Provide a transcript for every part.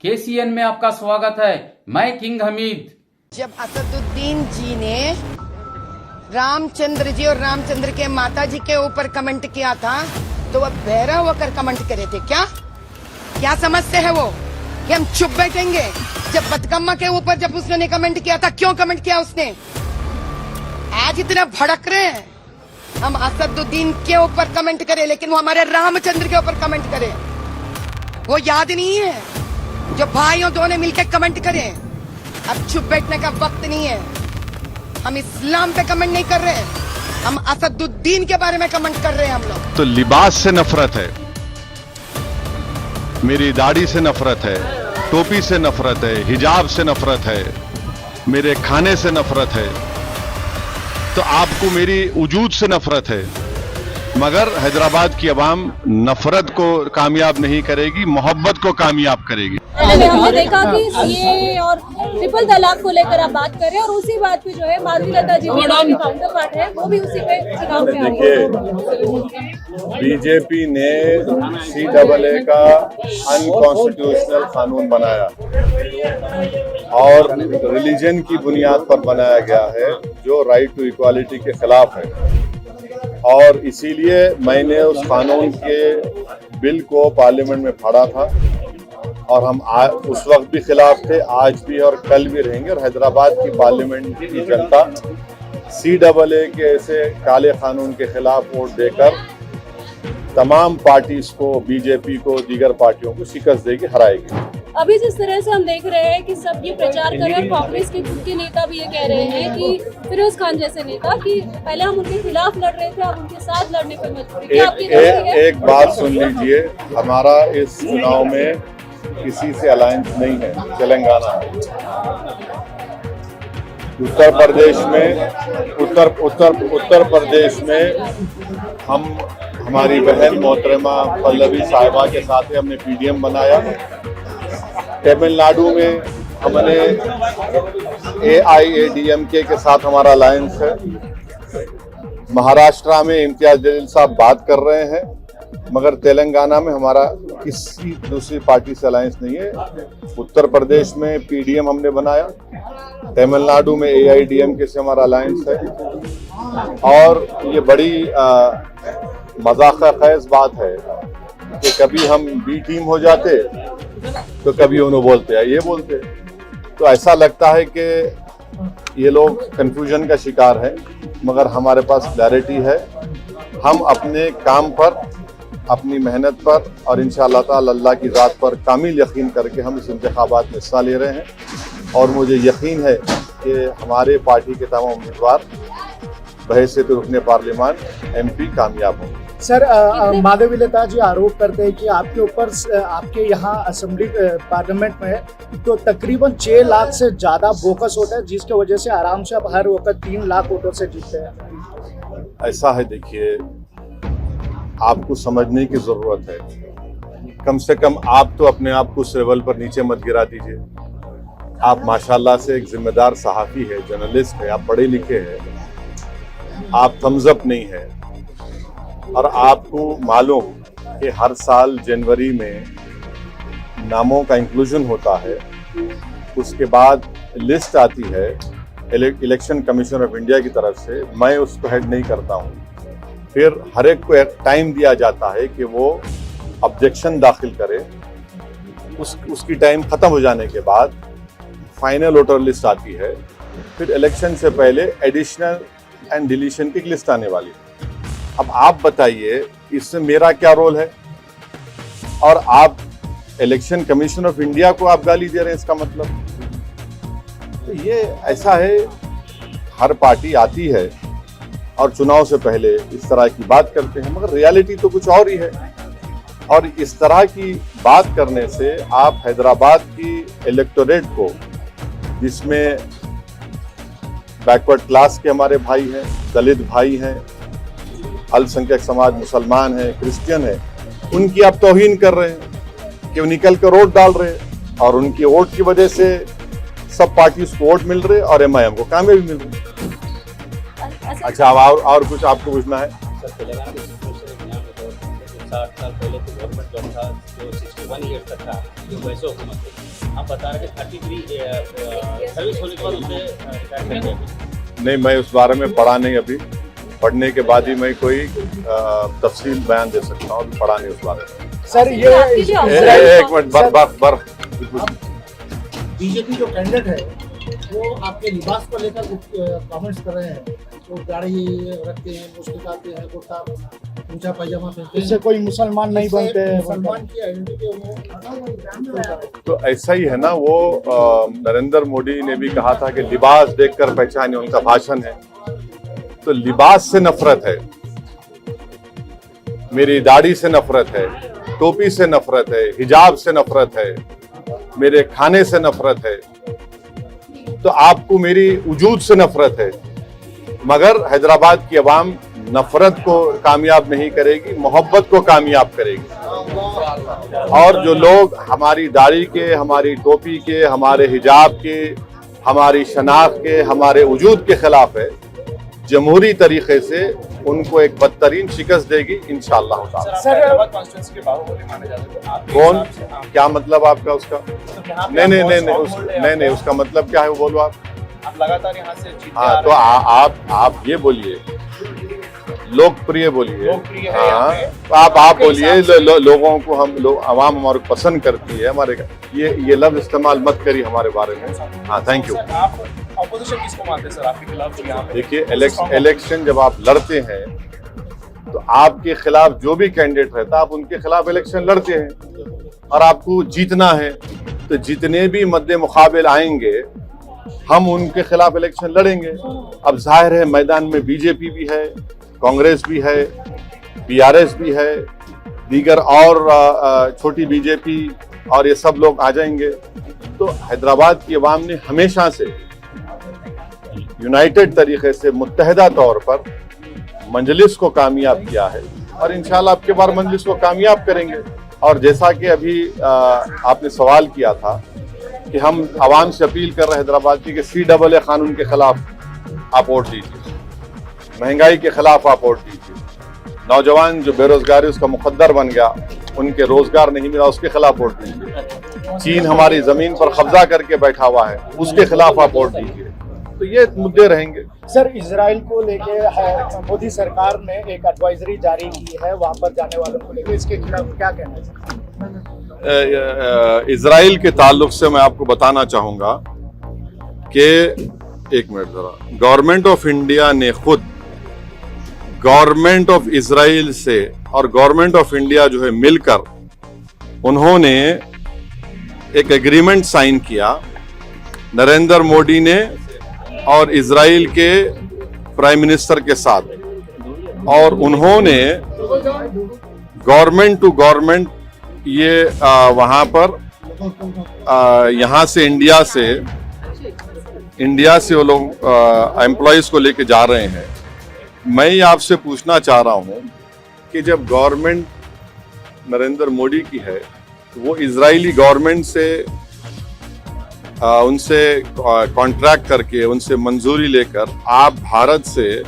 KCN में आपका स्वागत है। मैं किंग हमीद। जब असदुद्दीन जी ने रामचंद्र जी और रामचंद्र के माता जी के ऊपर कमेंट किया था तो वह बहरा होकर कमेंट करे थे। क्या समझते हैं वो कि हम चुप बैठेंगे? जब बदकम्मा के ऊपर जब उसने कमेंट किया था, क्यों कमेंट किया उसने? आज इतना भड़क रहे हैं हम असदुद्दीन के ऊपर कमेंट करें, लेकिन वो हमारे रामचंद्र के ऊपर कमेंट करे। वो याद नहीं है जो भाइयों दोनों मिलकर कमेंट करें। अब चुप बैठने का वक्त नहीं है। हम इस्लाम पे कमेंट नहीं कर रहे, हम असदुद्दीन के बारे में कमेंट कर रहे हैं। हम लोग तो लिबास से नफरत है, मेरी दाढ़ी से नफरत है, टोपी से नफरत है, हिजाब से नफरत है, मेरे खाने से नफरत है, तो आपको मेरी वजूद से नफरत है। मगर हैदराबाद की आवाम नफरत को कामयाब नहीं करेगी, मोहब्बत को कामयाब करेगी। हमने देखा कि सीए और ट्रिपल तलाक को लेकर आप बात करें और उसी बात पे जो है माधवी लता जी की काउंटर पार्ट है वो भी उसी पे चुनाव में देखिए, बीजेपी ने CAA का अनकॉन्स्टिट्यूशनल कानून बनाया और रिलीजन की बुनियाद पर बनाया गया है जो राइट टू इक्वालिटी के खिलाफ है। और इसीलिए मैंने उस कानून के बिल को पार्लियामेंट में फाड़ा था और हम उस वक्त भी खिलाफ थे, आज भी और कल भी रहेंगे। और हैदराबाद की पार्लियामेंट की जनता CAA के ऐसे काले कानून के खिलाफ वोट देकर तमाम पार्टीज को, बीजेपी को, दीगर पार्टियों को शिकस्त देगी, हराएगी। अभी जिस तरह से हम देख रहे हैं कि सब ये प्रचार कर रहे हैं, कांग्रेस के खुद के नेता भी ये कह रहे हैं कि फिरोज खान जैसे नेता कि पहले हम उनके खिलाफ लड़ रहे थे, अब उनके साथ लड़ने पर मजबूर। एक बात सुन लीजिए, हमारा इस चुनाव में किसी से अलायंस नहीं है। तेलंगाना उत्तर प्रदेश में हम हमारी बहन मोहतरमा पल्लवी साहिबा के साथ ही हमने PDM बनाया। तमिलनाडु में हमने AIADMK के साथ हमारा अलायंस है। महाराष्ट्र में इम्तियाज जलील साहब बात कर रहे हैं, मगर तेलंगाना में हमारा किसी दूसरी पार्टी से अलायंस नहीं है। उत्तर प्रदेश में PDM हमने बनाया, तमिलनाडु में AIADMK से हमारा अलायंस है। और ये बड़ी मजाक खैज बात है कि कभी हम B टीम हो जाते तो कभी उन्होंने बोलते हैं, ये बोलते। तो ऐसा लगता है कि ये लोग कंफ्यूजन का शिकार हैं, मगर हमारे पास क्लैरिटी है। हम अपने काम पर, अपनी मेहनत पर और इंशाअल्लाह ताला अल्लाह की ज़ात पर कामिल यकीन करके हम इस इंतखाबात में हिस्सा ले रहे हैं। और मुझे यकीन है कि हमारे पार्टी के तमाम उम्मीदवार बहैसियत रुकने पार्लियामान MP कामयाब होंगे। सर, माधवी लता जी आरोप करते हैं कि आपके ऊपर, आपके यहाँ असेंबली पार्लियामेंट में तो तकरीबन 6 लाख से ज़्यादा बोकस होता है, जिसकी वजह से आराम से आप हर वक्त 3 लाख वोटों से जीतते हैं। ऐसा है, देखिए, आपको समझने की ज़रूरत है। कम से कम आप तो अपने आप को उस लेवल पर नीचे मत गिरा दीजिए। आप माशाल्लाह से एक जिम्मेदार सहाफ़ी है, जर्नलिस्ट है, आप पढ़े लिखे हैं, आप थम्स अप नहीं है। और आपको मालूम कि हर साल जनवरी में नामों का इंक्लूजन होता है, उसके बाद लिस्ट आती है इलेक्शन कमीशन ऑफ इंडिया की तरफ से, मैं उसको हेड नहीं करता हूँ। फिर हर एक को एक टाइम दिया जाता है कि वो ऑब्जेक्शन दाखिल करे। उसकी टाइम ख़त्म हो जाने के बाद फाइनल वोटर लिस्ट आती है। फिर इलेक्शन से पहले एडिशनल एंड डिलीशन की लिस्ट आने वाली है। अब आप बताइए, इसमें मेरा क्या रोल है? और आप इलेक्शन कमीशन ऑफ इंडिया को आप गाली दे रहे हैं, इसका मतलब? तो ये ऐसा है, हर पार्टी आती है और चुनाव से पहले इस तरह की बात करते हैं, मगर रियलिटी तो कुछ और ही है। और इस तरह की बात करने से आप हैदराबाद की इलेक्टोरेट को, जिसमें बैकवर्ड क्लास के हमारे भाई हैं, दलित भाई हैं, अल्पसंख्यक समाज, मुसलमान है, क्रिश्चियन है, उनकी आप तौहीन कर रहे हैं कि वो निकल कर वोट डाल रहे हैं और उनकी वोट की वजह से सब पार्टी को वोट मिल रहे और MIM को कामयाबी मिल रही। अच्छा, अब और कुछ आपको पूछना है? 60 साल पहले तो गवर्नमेंट जॉब था जो 61 ईयर तक था। जो वैसे हुकूमत है, आप बता रहे थे 33 सर्विस होने के बाद उसे रिटायर कर दिया। नहीं, मैं उस बारे में पढ़ा नहीं अभी, पढ़ने के बाद ही मैं कोई तफसील बयान दे सकता हूँ, पढ़ा नहीं उस बारे में। सर ये एक मिनट, बीजेपी जो कैंडिडेट है वो आपके लिबास को लेकर कमेंट्स कर रहे हैं, वो दाढ़ी रखते हैं, मुश्त काटते हैं, कुर्ता ऊंचा पैजामा पहनते हैं, इससे कोई मुसलमान नहीं बनते हैं। मुसलमान की आइडेंटिटी। तो ऐसा ही है ना, वो नरेंद्र मोदी ने भी कहा था कि लिबास देखकर पहचाने, उनका भाषण है। तो लिबास से नफरत है, मेरी दाढ़ी से नफरत है, टोपी से नफरत है, हिजाब से नफरत है, मेरे खाने से नफरत है, तो आपको मेरी वजूद से नफरत है। मगर हैदराबाद की आवाम नफरत को कामयाब नहीं करेगी, मोहब्बत को कामयाब करेगी। और जो लोग हमारी दाढ़ी के, हमारी टोपी के, हमारे हिजाब के, हमारी शनाख्त के, हमारे वजूद के खिलाफ है, जमहूरी तरीके से उनको एक बदतरीन शिकस्त देगी इंशाअल्लाह ताला। कौन, क्या मतलब आपका उसका? नहीं, उसका मतलब क्या है वो बोलो आप लगातार यहाँ से हाँ, तो आप ये बोलिए, लोकप्रिय बोलिए। हाँ, आप बोलिए, लोगों को हम लोग आवाम हमारे पसंद करती है, हमारे ये लफ्ज इस्तेमाल मत करिए हमारे बारे में। हाँ, थैंक यू। ऑपोजिशन किसको मानते हैं सर आपके खिलाफ? जो यहाँ पे देखिए, इलेक्शन जब आप लड़ते हैं तो आपके खिलाफ जो भी कैंडिडेट रहता है, आप उनके खिलाफ इलेक्शन लड़ते हैं और आपको जीतना है। तो जितने भी मद्दे मुकाबिल आएंगे हम उनके खिलाफ इलेक्शन लड़ेंगे। अब जाहिर है मैदान में बीजेपी भी है, कांग्रेस भी है, बीआरएस भी है, दीगर और छोटी बीजेपी, और ये सब लोग आ जाएंगे। तो हैदराबाद की आवाम ने हमेशा से यूनाइटेड तरीके से मुत्तहदा तौर पर मंजलिस को कामयाब किया है और इंशाल्लाह अब के बार मंजलिस को कामयाब करेंगे। और जैसा कि अभी आपने सवाल किया था कि हम आवाम से अपील कर रहे हैं हैदराबाद की कि CAA कानून के खिलाफ आप वोट दीजिए, महंगाई के खिलाफ आप वोट दीजिए, नौजवान जो बेरोजगारी उसका मुकद्दर बन गया, उनके रोजगार नहीं मिला, उसके खिलाफ वोट दीजिए, चीन हमारी जमीन पर कब्जा करके बैठा हुआ है, उसके खिलाफ आप वोट दीजिए। तो ये मुद्दे रहेंगे। सर, इजराइल को लेके मोदी सरकार ने एक एडवाइजरी जारी की है वहां पर जाने वालों को लेकर, इसके खिलाफ क्या कहना है? इजराइल के ताल्लुक से मैं आपको बताना चाहूंगा कि एक मिनट जरा, गवर्नमेंट ऑफ इंडिया ने खुद गवर्नमेंट ऑफ इजराइल से और गवर्नमेंट ऑफ इंडिया जो है मिलकर उन्होंने एक एग्रीमेंट साइन किया, नरेंद्र मोदी ने और इजराइल के प्राइम मिनिस्टर के साथ, और उन्होंने गवर्नमेंट टू गवर्नमेंट ये वहां पर यहाँ से इंडिया से वो लोग एम्प्लॉयज को लेके जा रहे हैं। मैं आपसे पूछना चाह रहा हूं कि जब गवर्नमेंट नरेंद्र मोदी की है तो वो इजरायली गवर्नमेंट से उनसे कॉन्ट्रैक्ट करके उनसे मंजूरी लेकर आप भारत से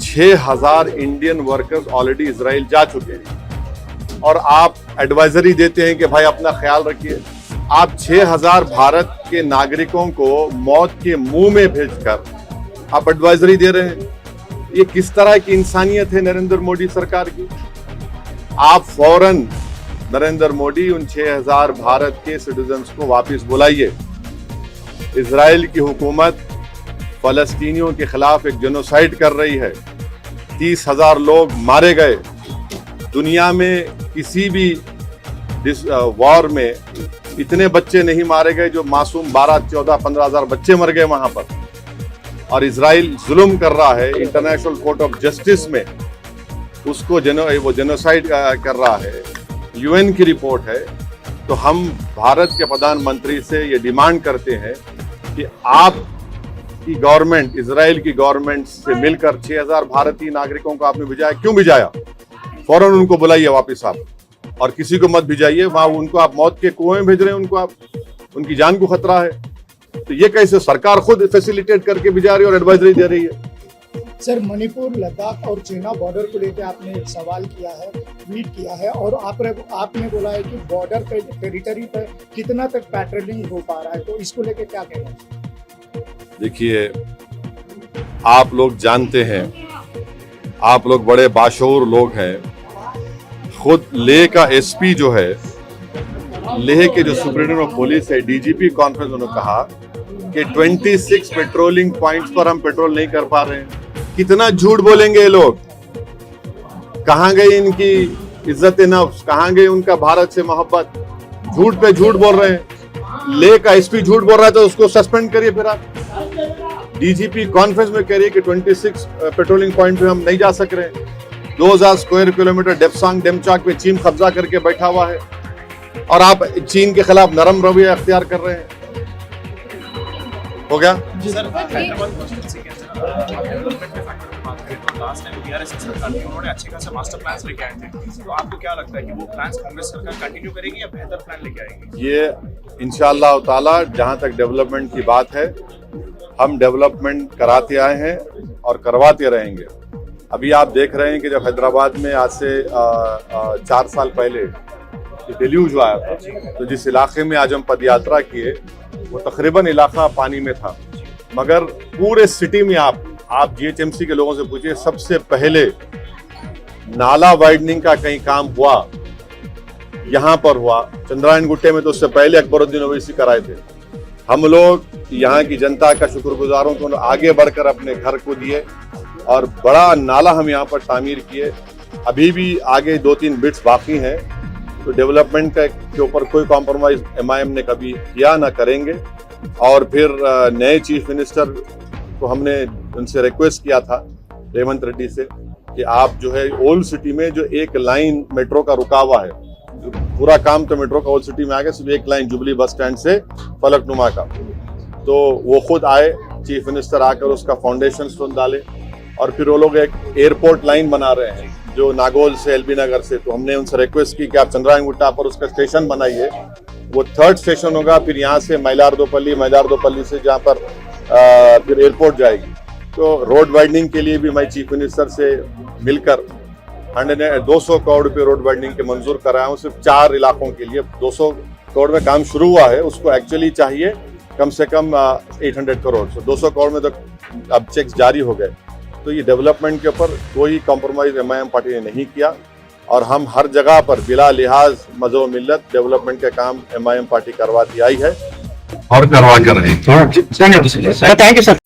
6,000 इंडियन वर्कर्स ऑलरेडी इजराइल जा चुके हैं और आप एडवाइजरी देते हैं कि भाई अपना ख्याल रखिए। आप 6,000 भारत के नागरिकों को मौत के मुंह में भेजकर आप एडवाइजरी दे रहे हैं। ये किस तरह की इंसानियत है नरेंद्र मोदी सरकार की? आप फौरन नरेंद्र मोदी उन 6,000 भारत के सिटीजन्स को वापस बुलाइए। इजराइल की हुकूमत फलस्तीनियों के खिलाफ एक जेनोसाइड कर रही है। 30,000 लोग मारे गए। दुनिया में किसी भी वॉर में इतने बच्चे नहीं मारे गए जो मासूम 12, 14, 15,000 बच्चे मर गए वहां पर। और इजराइल जुल्म कर रहा है, इंटरनेशनल कोर्ट ऑफ जस्टिस में उसको वो जेनोसाइड कर रहा है। यूएन की रिपोर्ट है। तो हम भारत के प्रधानमंत्री से ये डिमांड करते हैं कि आप की गवर्नमेंट, इजराइल की गवर्नमेंट से मिलकर 6,000 भारतीय नागरिकों को आपने भिजाया। क्यों भिजाया? फौरन उनको बुलाइए वापस आप, और किसी को मत भिजाइए वहां। उनको आप मौत के कुएं में भेज रहे हैं, उनको आप, उनकी जान को खतरा है। तो ये कैसे सरकार खुद फैसिलिटेट करके भिजा रही है और एडवाइजरी दे रही है? सर, मणिपुर, लद्दाख और चीना बॉर्डर को लेकर आपने एक सवाल किया है, ट्वीट किया है, और आपने बोला है कि बॉर्डर पे टेरिटरी पे कितना तक पेट्रोलिंग हो पा रहा है, तो इसको लेकर क्या कहना है? देखिए, आप लोग जानते हैं, आप लोग बड़े बाशऊर लोग हैं। खुद लेह का एसपी जो है, लेह के जो सुप्रीडेंट ऑफ पुलिस है, डीजीपी कॉन्फ्रेंस, उन्होंने कहा कि 26 पेट्रोलिंग पॉइंट्स पर हम पेट्रोल नहीं कर पा रहे हैं। कितना झूठ बोलेंगे ये लोग? कहां गई इनकी इज्जत नफ्स, कहां गई उनका भारत से मोहब्बत? झूठ पे झूठ बोल रहे हैं। लेह का एसपी झूठ बोल रहा है तो उसको सस्पेंड करिए। फिर आप डीजीपी कॉन्फ्रेंस में कह रही है कि 26 पेट्रोलिंग पॉइंट पे हम नहीं जा सक रहे। 2000 स्क्वायर किलोमीटर डेप्सांग डेमचाक पे चीन कब्जा करके बैठा हुआ है और आप चीन के खिलाफ नरम रवैया अख्तियार कर रहे हैं। हो गया? लास्ट टाइम बीआरएस की सरकार थी, उन्होंने अच्छे खासे मास्टर प्लान्स लेके आए थे, तो आपको क्या लगता है कि वो प्लान्स कांग्रेस सरकार कंटिन्यू करेगी या बेहतर प्लान लेके आएगी? ये इंशाअल्लाह ताला, जहां तक डेवलपमेंट की बात है, हम डेवलपमेंट कराते आए हैं और करवाते रहेंगे। अभी आप देख रहे हैं कि जब हैदराबाद में आज से 4 साल पहले डेल्यूज आया था, तो जिस इलाके में आज हम पदयात्रा किए वो तकरीबन इलाका पानी में था, मगर पूरे सिटी में आप जीएचएमसी के लोगों से पूछिए, सबसे पहले नाला वाइडनिंग का कहीं काम हुआ यहाँ पर हुआ। चंद्रायन गुट्टे में तो उससे पहले अकबरुद्दीन ओवैसी कराए थे। हम लोग यहाँ की जनता का शुक्रगुजार हूं कि उन्होंने आगे बढ़कर अपने घर को दिए और बड़ा नाला हम यहाँ पर तामीर किए। अभी भी आगे 2-3 बिट्स बाकी हैं, तो डेवलपमेंट के ऊपर कोई कॉम्प्रोमाइज एमआईएम ने कभी किया ना करेंगे। और फिर नए चीफ मिनिस्टर को हमने उनसे रिक्वेस्ट किया था, रेवंत रेड्डी से, कि आप जो है ओल्ड सिटी में जो एक लाइन मेट्रो का रुका हुआ है, पूरा काम तो मेट्रो का ओल्ड सिटी में आ गया, सिर्फ एक लाइन जुबली बस स्टैंड से फलकनुमा का, तो वो खुद आए, चीफ मिनिस्टर आकर उसका फाउंडेशन स्टोन डाले। और फिर वो लोग एक एयरपोर्ट लाइन बना रहे हैं जो नागौल से एलबी नगर से, तो हमने उनसे रिक्वेस्ट की कि आप चंद्रायन गुट्टा पर उसका स्टेशन बनाइए। वो 3rd स्टेशन होगा, फिर यहाँ से मैलारदोपल्ली से जहाँ पर फिर एयरपोर्ट जाएगी। तो रोड वाइडनिंग के लिए भी मैं चीफ मिनिस्टर से मिलकर 200 करोड़ रुपये रोड वाइडनिंग के मंजूर कराया हूँ, सिर्फ 4 इलाकों के लिए। 200 करोड़ में काम शुरू हुआ है, उसको एक्चुअली चाहिए कम से कम 800 करोड़। तो 200 करोड़ में तो अब चेक्स जारी हो गए। तो ये डेवलपमेंट के ऊपर कोई कॉम्प्रोमाइज एमआईएम पार्टी ने नहीं किया और हम हर जगह पर बिला लिहाज मज़हब मिल्लत डेवलपमेंट के काम एमआईएम पार्टी करवाती आई है और करवा कर रही है। Thank you sir.